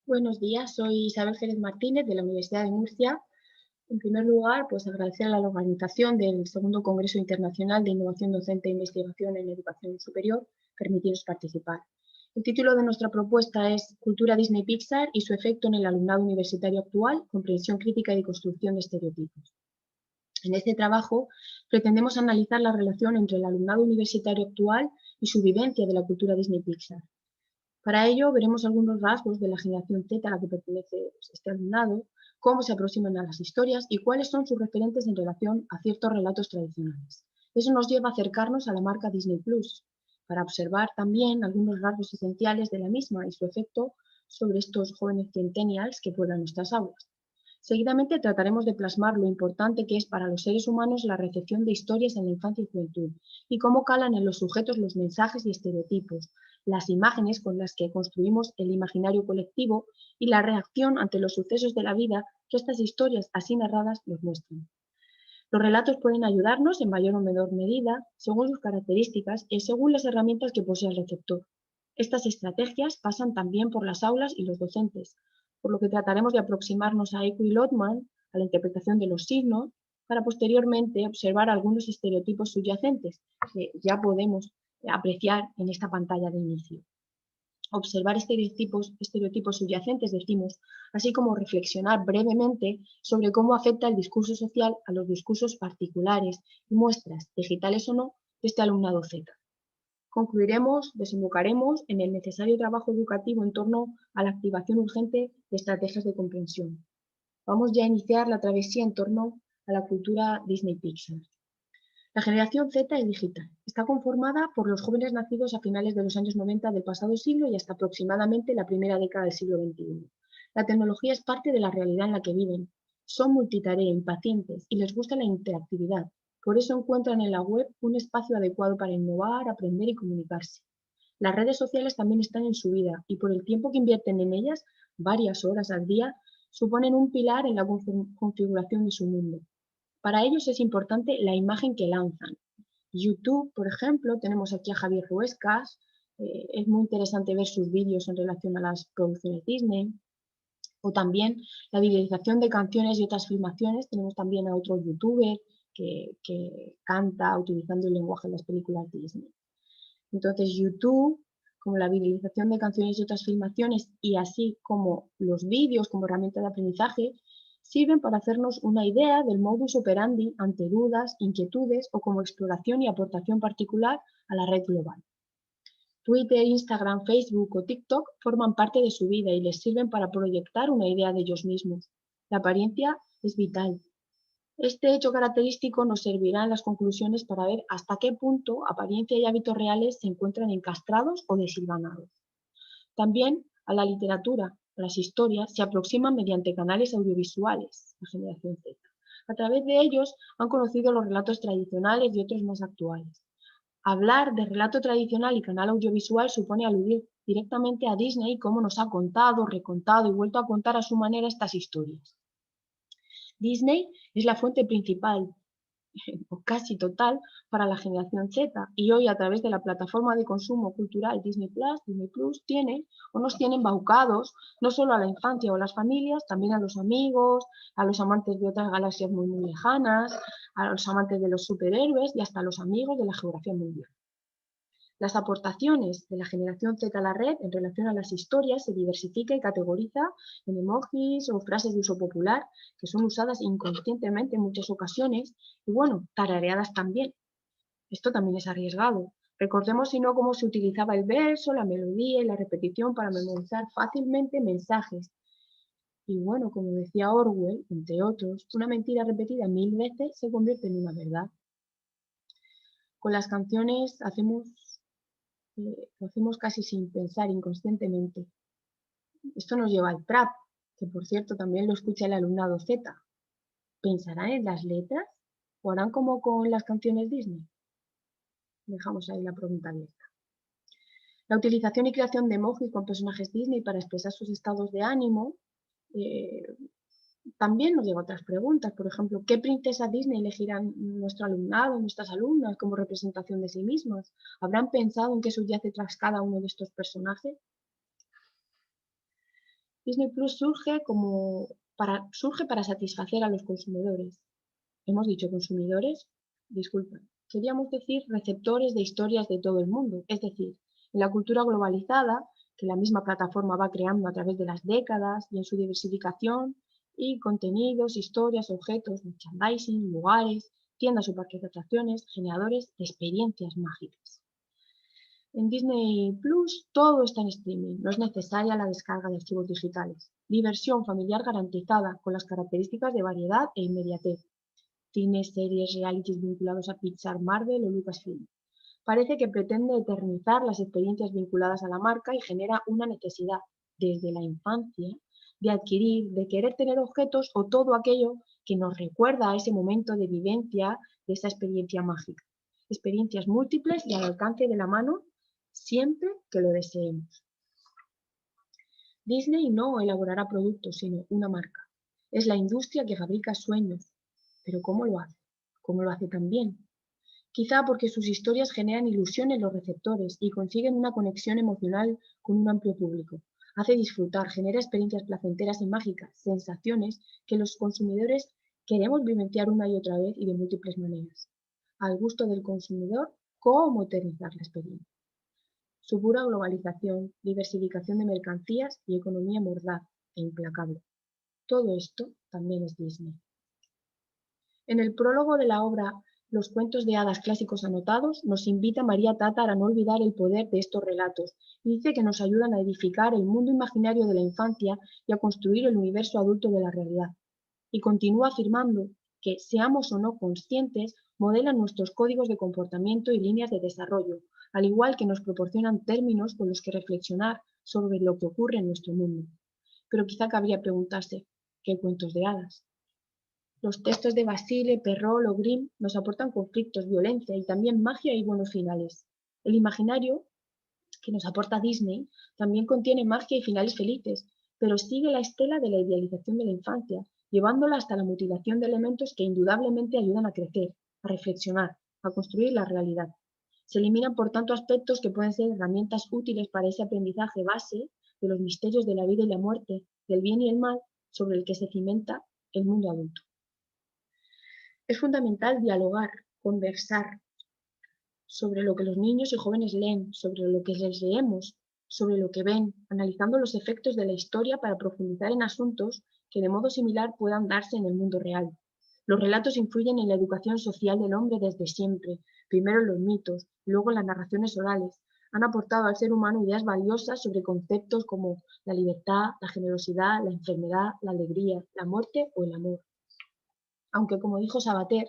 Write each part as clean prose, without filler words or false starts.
Buenos días, soy Isabel Jerez Martínez de la Universidad de Murcia. En primer lugar, pues agradecer a la organización del Segundo Congreso Internacional de Innovación Docente e Investigación en Educación Superior permitirnos participar. El título de nuestra propuesta es Cultura Disney Pixar y su efecto en el alumnado universitario actual, comprensión crítica y deconstrucción de estereotipos. En este trabajo pretendemos analizar la relación entre el alumnado universitario actual y su vivencia de la cultura Disney Pixar. Para ello, veremos algunos rasgos de la generación Z a la que pertenece este alumnado, cómo se aproximan a las historias y cuáles son sus referentes en relación a ciertos relatos tradicionales. Eso nos lleva a acercarnos a la marca Disney Plus, para observar también algunos rasgos esenciales de la misma y su efecto sobre estos jóvenes centennials que pueblan nuestras aulas. Seguidamente trataremos de plasmar lo importante que es para los seres humanos la recepción de historias en la infancia y juventud y cómo calan en los sujetos los mensajes y estereotipos, las imágenes con las que construimos el imaginario colectivo y la reacción ante los sucesos de la vida que estas historias así narradas nos muestran. Los relatos pueden ayudarnos en mayor o menor medida según sus características y según las herramientas que posee el receptor. Estas estrategias pasan también por las aulas y los docentes, por lo que trataremos de aproximarnos a Eco y Lotman, a la interpretación de los signos, para posteriormente observar algunos estereotipos subyacentes que ya podemos apreciar en esta pantalla de inicio. Observar estereotipos subyacentes, decimos, así como reflexionar brevemente sobre cómo afecta el discurso social a los discursos particulares y muestras, digitales o no, de este alumnado Z. Desembocaremos en el necesario trabajo educativo en torno a la activación urgente de estrategias de comprensión. Vamos ya a iniciar la travesía en torno a la cultura Disney Pixar. La generación Z es digital. Está conformada por los jóvenes nacidos a finales de los años 90 del pasado siglo y hasta aproximadamente la primera década del siglo XXI. La tecnología es parte de la realidad en la que viven. Son multitarea, impacientes y les gusta la interactividad. Por eso encuentran en la web un espacio adecuado para innovar, aprender y comunicarse. Las redes sociales también están en su vida y por el tiempo que invierten en ellas, varias horas al día, suponen un pilar en la configuración de su mundo. Para ellos es importante la imagen que lanzan. YouTube, por ejemplo, tenemos aquí a Javier Ruescas, es muy interesante ver sus vídeos en relación a las producciones Disney, o también la viralización de canciones y otras filmaciones. Tenemos también a otro youtuber que canta utilizando el lenguaje de las películas Disney. Entonces, YouTube, como la viralización de canciones y otras filmaciones, y así como los vídeos como herramienta de aprendizaje, sirven para hacernos una idea del modus operandi ante dudas, inquietudes o como exploración y aportación particular a la red global. Twitter, Instagram, Facebook o TikTok forman parte de su vida y les sirven para proyectar una idea de ellos mismos. La apariencia es vital. Este hecho característico nos servirá en las conclusiones para ver hasta qué punto apariencia y hábitos reales se encuentran encastrados o desilvanados. También a la literatura, a las historias, se aproximan mediante canales audiovisuales, la generación Z. A través de ellos han conocido los relatos tradicionales y otros más actuales. Hablar de relato tradicional y canal audiovisual supone aludir directamente a Disney y cómo nos ha contado, recontado y vuelto a contar a su manera estas historias. Disney es la fuente principal o casi total para la generación Z y hoy a través de la plataforma de consumo cultural Disney Plus tiene o nos tienen embaucados no solo a la infancia o a las familias, también a los amigos, a los amantes de otras galaxias muy, muy lejanas, a los amantes de los superhéroes y hasta a los amigos de la geografía mundial. Las aportaciones de la generación Z a la red en relación a las historias se diversifica y categoriza en emojis o frases de uso popular que son usadas inconscientemente en muchas ocasiones y, bueno, tarareadas también. Esto también es arriesgado. Recordemos, si no, cómo se utilizaba el verso, la melodía y la repetición para memorizar fácilmente mensajes. Y, bueno, como decía Orwell, entre otros, una mentira repetida 1000 veces se convierte en una verdad. Con las canciones lo hacemos casi sin pensar, inconscientemente. Esto nos lleva al trap, que por cierto también lo escucha el alumnado Z. ¿Pensarán en las letras o harán como con las canciones Disney? Dejamos ahí la pregunta abierta. La utilización y creación de emojis con personajes Disney para expresar sus estados de ánimo eh, también nos lleva a otras preguntas. Por ejemplo, ¿qué princesa Disney elegirán nuestro alumnado, nuestras alumnas como representación de sí mismas? ¿Habrán pensado en qué subyace tras cada uno de estos personajes? Disney Plus surge para satisfacer a los consumidores. ¿Hemos dicho consumidores? Disculpa. Queríamos decir receptores de historias de todo el mundo, es decir, en la cultura globalizada que la misma plataforma va creando a través de las décadas y en su diversificación y contenidos, historias, objetos, merchandising, lugares, tiendas o parques de atracciones, generadores de experiencias mágicas. En Disney Plus todo está en streaming, no es necesaria la descarga de archivos digitales. Diversión familiar garantizada con las características de variedad e inmediatez. Cines, series, realities vinculados a Pixar, Marvel o Lucasfilm. Parece que pretende eternizar las experiencias vinculadas a la marca y genera una necesidad, desde la infancia, de adquirir, de querer tener objetos o todo aquello que nos recuerda a ese momento de vivencia de esa experiencia mágica. Experiencias múltiples y al alcance de la mano siempre que lo deseemos. Disney no elaborará productos, sino una marca. Es la industria que fabrica sueños. ¿Pero cómo lo hace? ¿Cómo lo hace tan bien? Quizá porque sus historias generan ilusión en los receptores y consiguen una conexión emocional con un amplio público. Hace disfrutar, genera experiencias placenteras y mágicas, sensaciones que los consumidores queremos vivenciar una y otra vez y de múltiples maneras. Al gusto del consumidor, ¿cómo eternizar la experiencia? Su pura globalización, diversificación de mercancías y economía mordaz e implacable. Todo esto también es Disney. En el prólogo de la obra Los cuentos de hadas clásicos anotados, nos invita María Tatar a no olvidar el poder de estos relatos y dice que nos ayudan a edificar el mundo imaginario de la infancia y a construir el universo adulto de la realidad. Y continúa afirmando que, seamos o no conscientes, modelan nuestros códigos de comportamiento y líneas de desarrollo, al igual que nos proporcionan términos con los que reflexionar sobre lo que ocurre en nuestro mundo. Pero quizá cabría preguntarse, ¿qué cuentos de hadas? Los textos de Basile, Perrault o Grimm nos aportan conflictos, violencia y también magia y buenos finales. El imaginario que nos aporta Disney también contiene magia y finales felices, pero sigue la estela de la idealización de la infancia, llevándola hasta la mutilación de elementos que indudablemente ayudan a crecer, a reflexionar, a construir la realidad. Se eliminan, por tanto, aspectos que pueden ser herramientas útiles para ese aprendizaje base de los misterios de la vida y la muerte, del bien y el mal, sobre el que se cimenta el mundo adulto. Es fundamental dialogar, conversar sobre lo que los niños y jóvenes leen, sobre lo que les leemos, sobre lo que ven, analizando los efectos de la historia para profundizar en asuntos que de modo similar puedan darse en el mundo real. Los relatos influyen en la educación social del hombre desde siempre, primero los mitos, luego las narraciones orales. Han aportado al ser humano ideas valiosas sobre conceptos como la libertad, la generosidad, la enfermedad, la alegría, la muerte o el amor. Aunque, como dijo Sabater,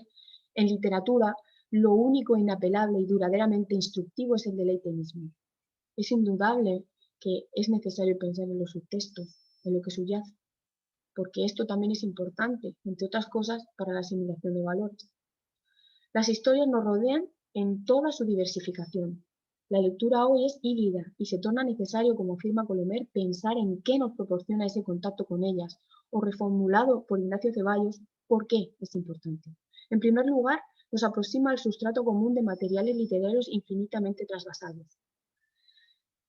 en literatura lo único inapelable y duraderamente instructivo es el deleite mismo. Es indudable que es necesario pensar en los subtextos, en lo que subyace, porque esto también es importante, entre otras cosas, para la asimilación de valores. Las historias nos rodean en toda su diversificación. La lectura hoy es híbrida y se torna necesario, como afirma Colomer, pensar en qué nos proporciona ese contacto con ellas, o reformulado por Ignacio Ceballos, ¿por qué es importante? En primer lugar, nos aproxima al sustrato común de materiales literarios infinitamente trasvasados.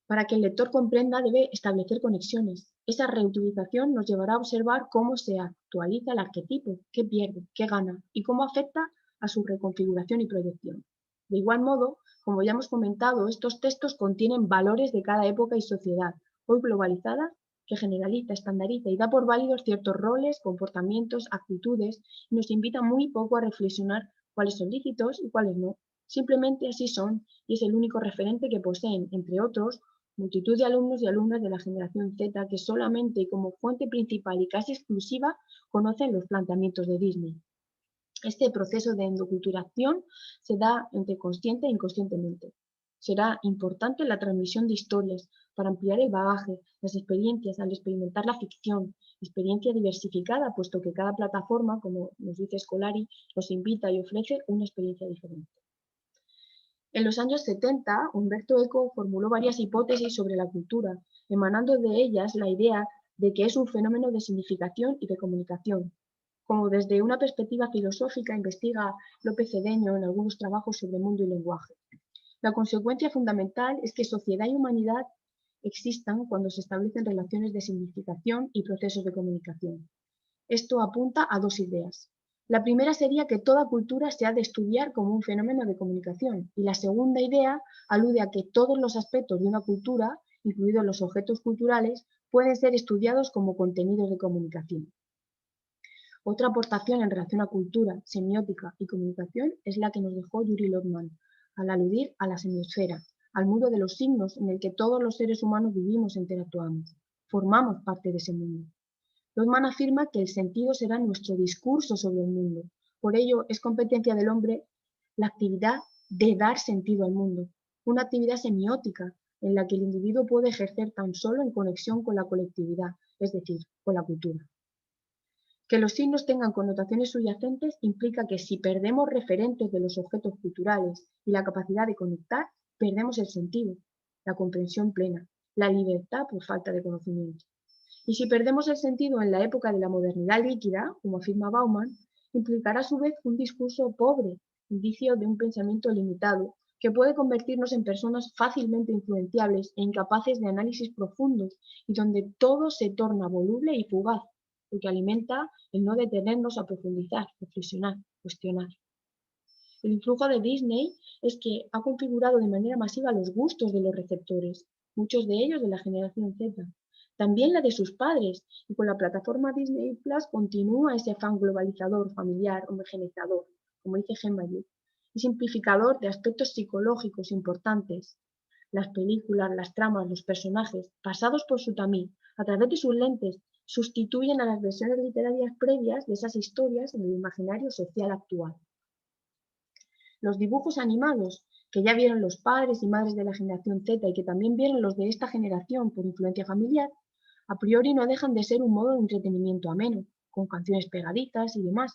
Para que el lector comprenda, debe establecer conexiones. Esa reutilización nos llevará a observar cómo se actualiza el arquetipo, qué pierde, qué gana y cómo afecta a su reconfiguración y proyección. De igual modo, como ya hemos comentado, estos textos contienen valores de cada época y sociedad, hoy globalizada, que generaliza, estandariza y da por válidos ciertos roles, comportamientos, actitudes, y nos invita muy poco a reflexionar cuáles son lícitos y cuáles no. Simplemente así son, y es el único referente que poseen, entre otros, multitud de alumnos y alumnas de la generación Z que solamente y como fuente principal y casi exclusiva conocen los planteamientos de Disney. Este proceso de endoculturación se da entre consciente e inconscientemente. Será importante la transmisión de historias para ampliar el bagaje, las experiencias al experimentar la ficción, experiencia diversificada, puesto que cada plataforma, como nos dice Scolari, nos invita y ofrece una experiencia diferente. En los años 70, Umberto Eco formuló varias hipótesis sobre la cultura, emanando de ellas la idea de que es un fenómeno de significación y de comunicación. Como desde una perspectiva filosófica investiga López Cedeño en algunos trabajos sobre mundo y lenguaje. La consecuencia fundamental es que sociedad y humanidad existan cuando se establecen relaciones de significación y procesos de comunicación. Esto apunta a dos ideas. La primera sería que toda cultura se ha de estudiar como un fenómeno de comunicación, y la segunda idea alude a que todos los aspectos de una cultura, incluidos los objetos culturales, pueden ser estudiados como contenidos de comunicación. Otra aportación en relación a cultura, semiótica y comunicación es la que nos dejó Yuri Lotman, al aludir a la semiosfera, al mundo de los signos en el que todos los seres humanos vivimos e interactuamos. Formamos parte de ese mundo. Lotman afirma que el sentido será nuestro discurso sobre el mundo. Por ello, es competencia del hombre la actividad de dar sentido al mundo, una actividad semiótica en la que el individuo puede ejercer tan solo en conexión con la colectividad, es decir, con la cultura. Que los signos tengan connotaciones subyacentes implica que si perdemos referentes de los objetos culturales y la capacidad de conectar, perdemos el sentido, la comprensión plena, la libertad por falta de conocimiento. Y si perdemos el sentido en la época de la modernidad líquida, como afirma Bauman, implicará a su vez un discurso pobre, indicio de un pensamiento limitado, que puede convertirnos en personas fácilmente influenciables e incapaces de análisis profundos y donde todo se torna voluble y fugaz, lo que alimenta el no detenernos a profundizar, reflexionar, cuestionar. El influjo de Disney es que ha configurado de manera masiva los gustos de los receptores, muchos de ellos de la generación Z, también la de sus padres, y con la plataforma Disney Plus continúa ese afán globalizador, familiar, homogeneizador, como dice Gemma-Yu, y simplificador de aspectos psicológicos importantes. Las películas, las tramas, los personajes, pasados por su tamiz, a través de sus lentes, sustituyen a las versiones literarias previas de esas historias en el imaginario social actual. Los dibujos animados que ya vieron los padres y madres de la generación Z y que también vieron los de esta generación por influencia familiar, a priori no dejan de ser un modo de entretenimiento ameno, con canciones pegaditas y demás,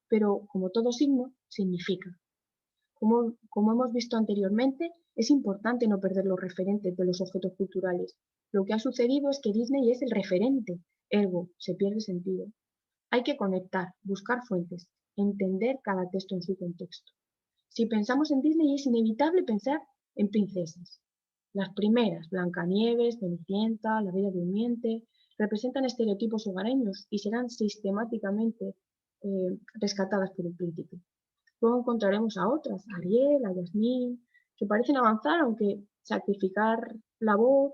pero como todo signo, significa. Como hemos visto anteriormente, es importante no perder los referentes de los objetos culturales. Lo que ha sucedido es que Disney es el referente, ergo, se pierde sentido. Hay que conectar, buscar fuentes, entender cada texto en su contexto. Si pensamos en Disney es inevitable pensar en princesas. Las primeras, Blancanieves, Cenicienta, La Bella Durmiente, representan estereotipos hogareños y serán sistemáticamente rescatadas por el príncipe. Luego encontraremos a otras, a Ariel, a Yasmín, que parecen avanzar, aunque sacrificar la voz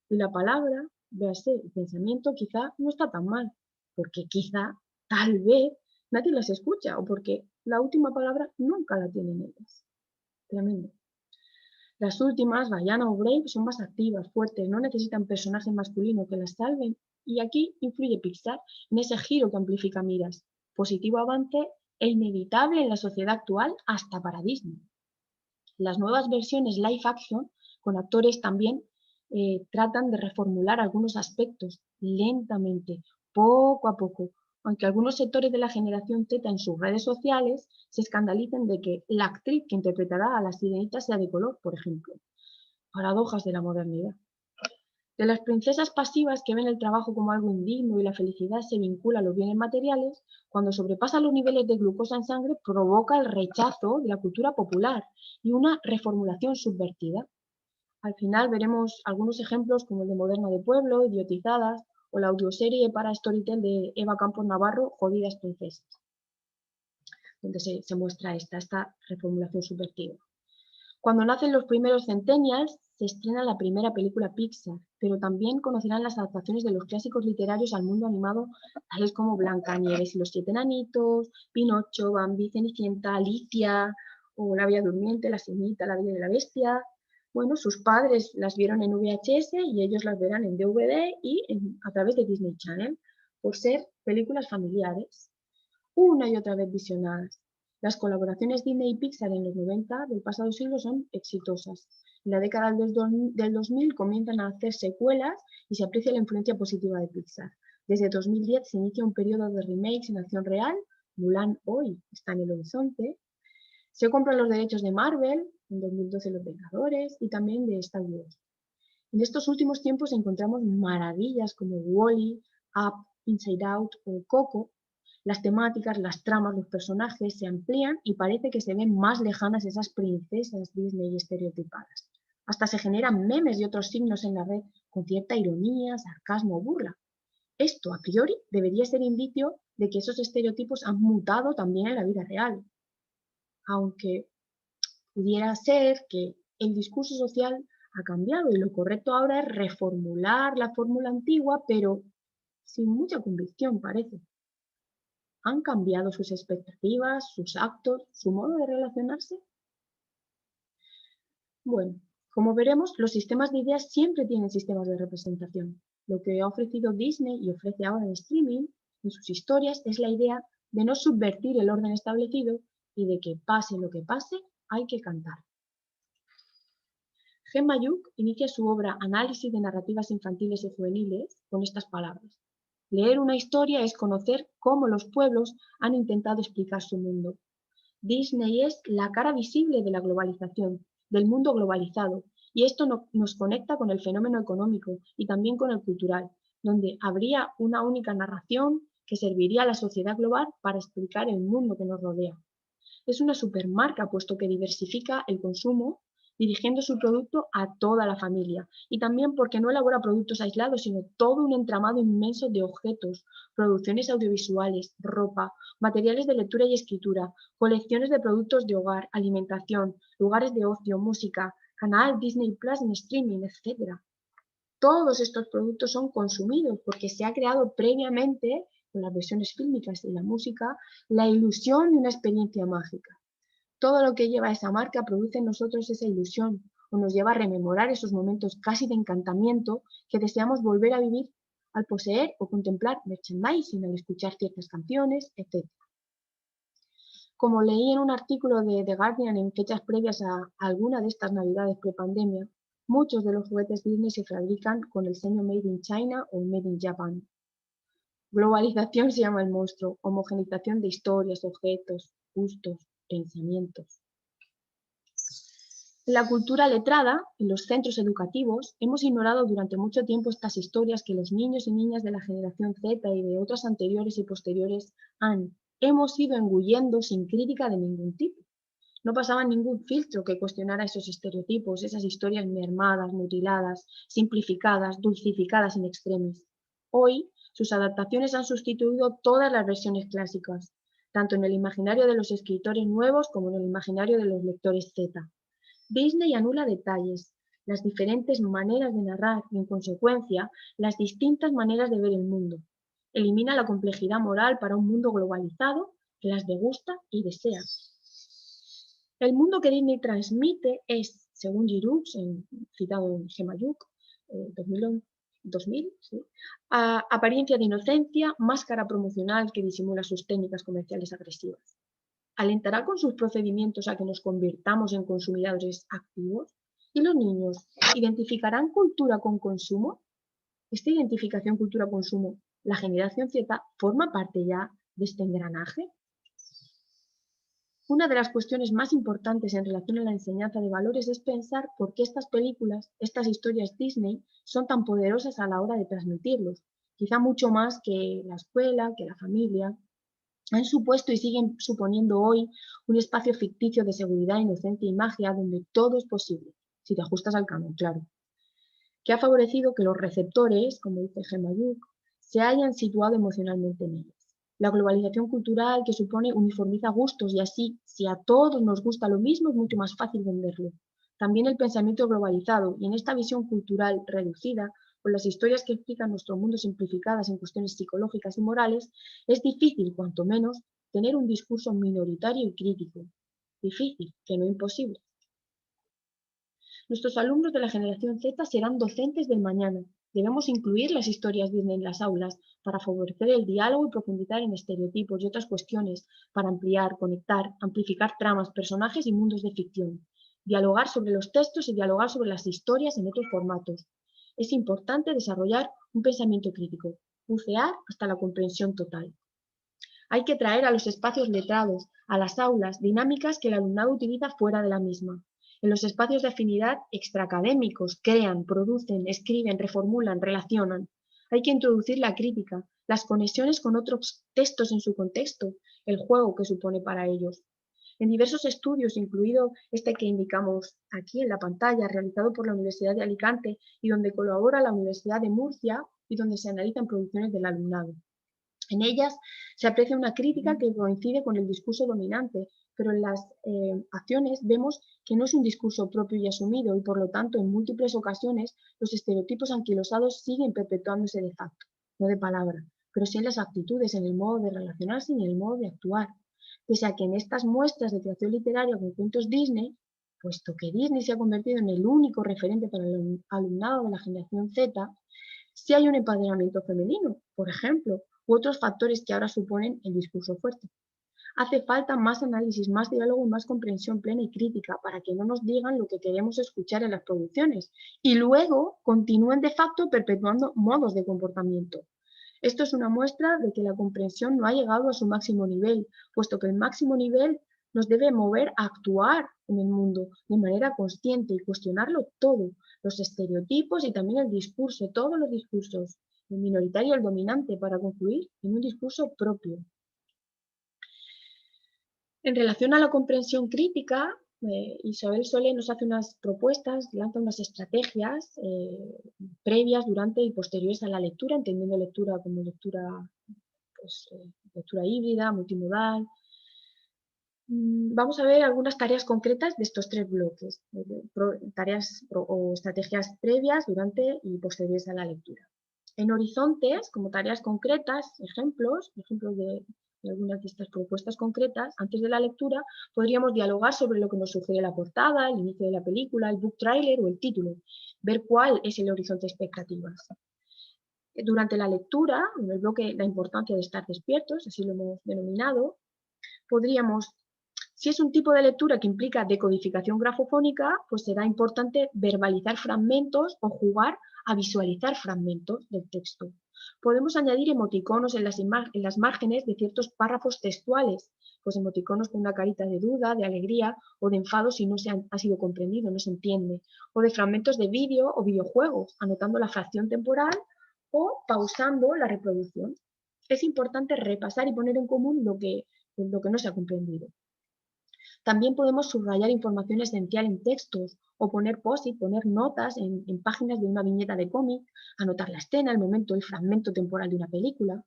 y la palabra, véase, el pensamiento quizá no está tan mal, porque quizá, tal vez, nadie las escucha o porque la última palabra nunca la tienen ellas. Tremendo. Las últimas, Diana o Brave, son más activas, fuertes, no necesitan personajes masculinos que las salven. Y aquí influye Pixar en ese giro que amplifica miras. Positivo avance e inevitable en la sociedad actual hasta para Disney. Las nuevas versiones live action, con actores también, tratan de reformular algunos aspectos lentamente, poco a poco, aunque algunos sectores de la generación Z en sus redes sociales se escandalicen de que la actriz que interpretará a la sirenita sea de color, por ejemplo. Paradojas de la modernidad. De las princesas pasivas que ven el trabajo como algo indigno y la felicidad se vincula a los bienes materiales, cuando sobrepasa los niveles de glucosa en sangre provoca el rechazo de la cultura popular y una reformulación subvertida. Al final veremos algunos ejemplos como el de Moderna de Pueblo, Idiotizadas, o la audioserie para Storytel de Eva Campos Navarro, Jodidas princesas, donde se muestra esta reformulación subvertida. Cuando nacen los primeros Centennials, se estrena la primera película Pixar, pero también conocerán las adaptaciones de los clásicos literarios al mundo animado, tales como Blancanieves y los Siete Enanitos, Pinocho, Bambi, Cenicienta, Alicia, o La Bella Durmiente, La Sirenita, La Bella y la Bestia. Bueno, sus padres las vieron en VHS y ellos las verán en DVD y a través de Disney Channel, por ser películas familiares, una y otra vez visionadas. Las colaboraciones Disney y Pixar en los 90 del pasado siglo son exitosas. En la década del 2000 comienzan a hacer secuelas y se aprecia la influencia positiva de Pixar. Desde 2010 se inicia un periodo de remakes en acción real. Mulan hoy está en el horizonte. Se compran los derechos de Marvel, en 2012 Los Vengadores y también de Star Wars. En estos últimos tiempos encontramos maravillas como Wall-E, Up, Inside Out o Coco. Las temáticas, las tramas, los personajes se amplían y parece que se ven más lejanas esas princesas Disney estereotipadas. Hasta se generan memes y otros signos en la red con cierta ironía, sarcasmo o burla. Esto, a priori, debería ser indicio de que esos estereotipos han mutado también en la vida real, aunque pudiera ser que el discurso social ha cambiado y lo correcto ahora es reformular la fórmula antigua, pero sin mucha convicción, parece. ¿Han cambiado sus expectativas, sus actos, su modo de relacionarse? Bueno, como veremos, los sistemas de ideas siempre tienen sistemas de representación. Lo que ha ofrecido Disney y ofrece ahora en streaming, en sus historias, es la idea de no subvertir el orden establecido y de que pase lo que pase, hay que cantar. Gemma Yuc inicia su obra Análisis de narrativas infantiles y juveniles con estas palabras. Leer una historia es conocer cómo los pueblos han intentado explicar su mundo. Disney es la cara visible de la globalización, del mundo globalizado, y esto nos conecta con el fenómeno económico y también con el cultural, donde habría una única narración que serviría a la sociedad global para explicar el mundo que nos rodea. Es una supermarca puesto que diversifica el consumo, dirigiendo su producto a toda la familia, y también porque no elabora productos aislados, sino todo un entramado inmenso de objetos, producciones audiovisuales, ropa, materiales de lectura y escritura, colecciones de productos de hogar, alimentación, lugares de ocio, música, canal Disney Plus en streaming, etc. Todos estos productos son consumidos porque se ha creado previamente, con las versiones fílmicas y la música, la ilusión de una experiencia mágica. Todo lo que lleva esa marca produce en nosotros esa ilusión o nos lleva a rememorar esos momentos casi de encantamiento que deseamos volver a vivir al poseer o contemplar merchandising, al escuchar ciertas canciones, etc. Como leí en un artículo de The Guardian en fechas previas a alguna de estas navidades prepandemia, muchos de los juguetes Disney se fabrican con el sello Made in China o Made in Japan. Globalización se llama el monstruo, homogenización de historias, objetos, gustos, pensamientos. En la cultura letrada, en los centros educativos, hemos ignorado durante mucho tiempo estas historias que los niños y niñas de la generación Z y de otras anteriores y posteriores hemos ido engullendo sin crítica de ningún tipo. No pasaba ningún filtro que cuestionara esos estereotipos, esas historias mermadas, mutiladas, simplificadas, dulcificadas in extremis. Hoy, sus adaptaciones han sustituido todas las versiones clásicas, tanto en el imaginario de los escritores nuevos como en el imaginario de los lectores Z. Disney anula detalles, las diferentes maneras de narrar y, en consecuencia, las distintas maneras de ver el mundo. Elimina la complejidad moral para un mundo globalizado que las degusta y desea. El mundo que Disney transmite es, según Giroux, citado en Gemma Yuc, 2000, sí, apariencia de inocencia, máscara promocional que disimula sus técnicas comerciales agresivas. ¿Alentará con sus procedimientos a que nos convirtamos en consumidores activos? ¿Y los niños identificarán cultura con consumo? ¿Esta identificación cultura-consumo, la generación Z, forma parte ya de este engranaje? Una de las cuestiones más importantes en relación a la enseñanza de valores es pensar por qué estas películas, estas historias Disney, son tan poderosas a la hora de transmitirlos, quizá mucho más que la escuela, que la familia. Han supuesto y siguen suponiendo hoy un espacio ficticio de seguridad, inocencia y magia donde todo es posible, si te ajustas al canon, claro, que ha favorecido que los receptores, como dice Gemma Yuc, se hayan situado emocionalmente en ellos. La globalización cultural que supone uniformiza gustos y así, si a todos nos gusta lo mismo, es mucho más fácil venderlo. También el pensamiento globalizado y en esta visión cultural reducida, con las historias que explican nuestro mundo simplificadas en cuestiones psicológicas y morales, es difícil, cuanto menos, tener un discurso minoritario y crítico. Difícil, que no imposible. Nuestros alumnos de la generación Z serán docentes del mañana. Debemos incluir las historias Disney en las aulas para favorecer el diálogo y profundizar en estereotipos y otras cuestiones, para ampliar, conectar, amplificar tramas, personajes y mundos de ficción. Dialogar sobre los textos y dialogar sobre las historias en otros formatos. Es importante desarrollar un pensamiento crítico, bucear hasta la comprensión total. Hay que traer a los espacios letrados, a las aulas, dinámicas que el alumnado utiliza fuera de la misma. En los espacios de afinidad extraacadémicos crean, producen, escriben, reformulan, relacionan. Hay que introducir la crítica, las conexiones con otros textos en su contexto, el juego que supone para ellos. En diversos estudios, incluido este que indicamos aquí en la pantalla, realizado por la Universidad de Alicante y donde colabora la Universidad de Murcia y donde se analizan producciones del alumnado. En ellas se aprecia una crítica que coincide con el discurso dominante, pero en las acciones vemos que no es un discurso propio y asumido y, por lo tanto, en múltiples ocasiones los estereotipos anquilosados siguen perpetuándose de facto, no de palabra, pero sí en las actitudes, en el modo de relacionarse y en el modo de actuar. Pese a que en estas muestras de creación literaria con cuentos Disney, puesto que Disney se ha convertido en el único referente para el alumnado de la generación Z, sí hay un empoderamiento femenino, por ejemplo, u otros factores que ahora suponen el discurso fuerte. Hace falta más análisis, más diálogo y más comprensión plena y crítica para que no nos digan lo que queremos escuchar en las producciones y luego continúen de facto perpetuando modos de comportamiento. Esto es una muestra de que la comprensión no ha llegado a su máximo nivel, puesto que el máximo nivel nos debe mover a actuar en el mundo de manera consciente y cuestionarlo todo, los estereotipos y también el discurso, todos los discursos, el minoritario y el dominante, para concluir en un discurso propio. En relación a la comprensión crítica, Isabel Solé nos hace unas propuestas, lanza unas estrategias previas, durante y posteriores a la lectura, entendiendo lectura como lectura, lectura híbrida, multimodal. Vamos a ver algunas tareas concretas de estos tres bloques, tareas o estrategias previas, durante y posteriores a la lectura. En horizontes, como tareas concretas, ejemplos de algunas de estas propuestas concretas, antes de la lectura, podríamos dialogar sobre lo que nos sugiere la portada, el inicio de la película, el book trailer o el título, ver cuál es el horizonte de expectativas. Durante la lectura, en el bloque La importancia de estar despiertos, así lo hemos denominado, podríamos, si es un tipo de lectura que implica decodificación grafofónica, pues será importante verbalizar fragmentos o jugar a visualizar fragmentos del texto. Podemos añadir emoticonos en las márgenes de ciertos párrafos textuales, pues emoticonos con una carita de duda, de alegría o de enfado si no ha sido comprendido, no se entiende, o de fragmentos de vídeo o videojuegos, anotando la fracción temporal o pausando la reproducción. Es importante repasar y poner en común lo que no se ha comprendido. También podemos subrayar información esencial en textos o poner post-it, poner notas en páginas de una viñeta de cómic, anotar la escena, el momento, el fragmento temporal de una película,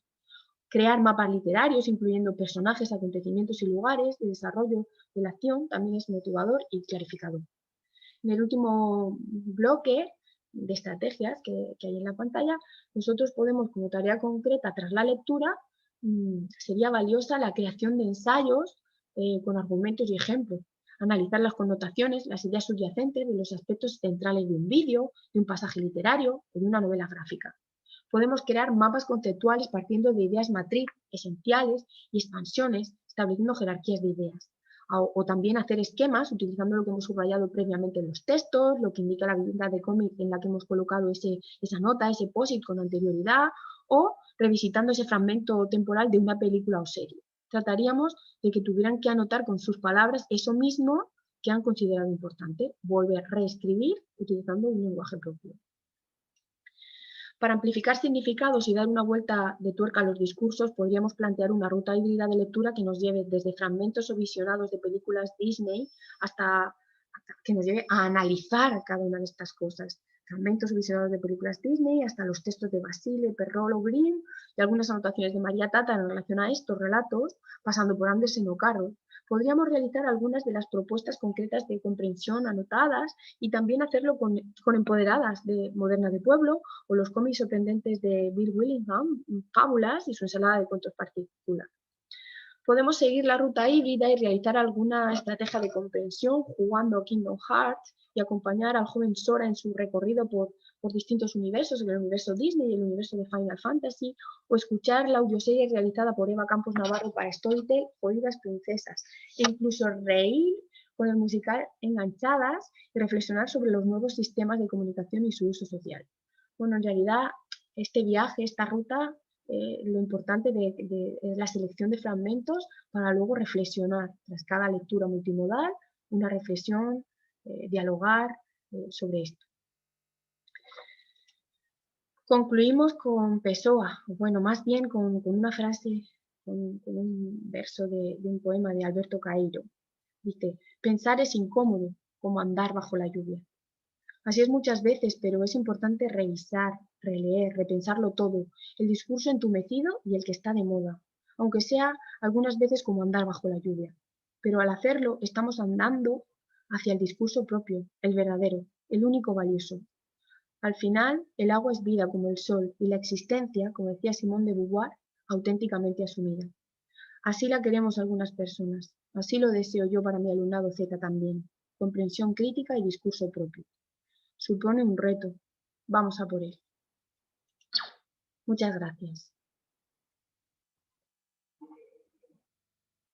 crear mapas literarios incluyendo personajes, acontecimientos y lugares de desarrollo de la acción también es motivador y clarificador. En el último bloque de estrategias que hay en la pantalla, nosotros podemos, como tarea concreta tras la lectura, sería valiosa la creación de ensayos con argumentos y ejemplos, analizar las connotaciones, las ideas subyacentes de los aspectos centrales de un vídeo, de un pasaje literario o de una novela gráfica. Podemos crear mapas conceptuales partiendo de ideas matriz, esenciales y expansiones, estableciendo jerarquías de ideas. O también hacer esquemas utilizando lo que hemos subrayado previamente en los textos, lo que indica la viñeta de cómic en la que hemos colocado esa nota, ese post-it con anterioridad, o revisitando ese fragmento temporal de una película o serie. Trataríamos de que tuvieran que anotar con sus palabras eso mismo que han considerado importante, volver a reescribir utilizando un lenguaje propio. Para amplificar significados y dar una vuelta de tuerca a los discursos, podríamos plantear una ruta híbrida de lectura que nos lleve desde fragmentos o visionados de películas Disney hasta que nos lleve a analizar cada una de estas cosas. Fragmentos o visionados de películas Disney hasta los textos de Basile, Perrol o Grimm y algunas anotaciones de María Tata en relación a estos relatos, pasando por Andersen o Carroll. Podríamos realizar algunas de las propuestas concretas de comprensión anotadas y también hacerlo con empoderadas de Moderna de Pueblo o los cómics sorprendentes de Bill Willingham, Fábulas y su ensalada de cuentos particular. Podemos seguir la ruta híbrida y realizar alguna estrategia de comprensión jugando Kingdom Hearts y acompañar al joven Sora en su recorrido por distintos universos, el universo Disney y el universo de Final Fantasy, o escuchar la audioserie realizada por Eva Campos Navarro para Storytel, Jodidas Princesas, e incluso reír con el musical Enganchadas y reflexionar sobre los nuevos sistemas de comunicación y su uso social. Bueno, en realidad, este viaje, esta ruta, lo importante de la selección de fragmentos para luego reflexionar tras cada lectura multimodal, una reflexión, dialogar sobre esto. Concluimos con Pessoa, bueno, más bien con una frase, con un verso de un poema de Alberto Caeiro. Dice, pensar es incómodo, como andar bajo la lluvia. Así es muchas veces, pero es importante revisar, releer, repensarlo todo, el discurso entumecido y el que está de moda, aunque sea algunas veces como andar bajo la lluvia. Pero al hacerlo estamos andando hacia el discurso propio, el verdadero, el único valioso. Al final, el agua es vida como el sol y la existencia, como decía Simone de Beauvoir, auténticamente asumida. Así la queremos algunas personas, así lo deseo yo para mi alumnado Z también, comprensión crítica y discurso propio. Supone un reto. Vamos a por él. Muchas gracias.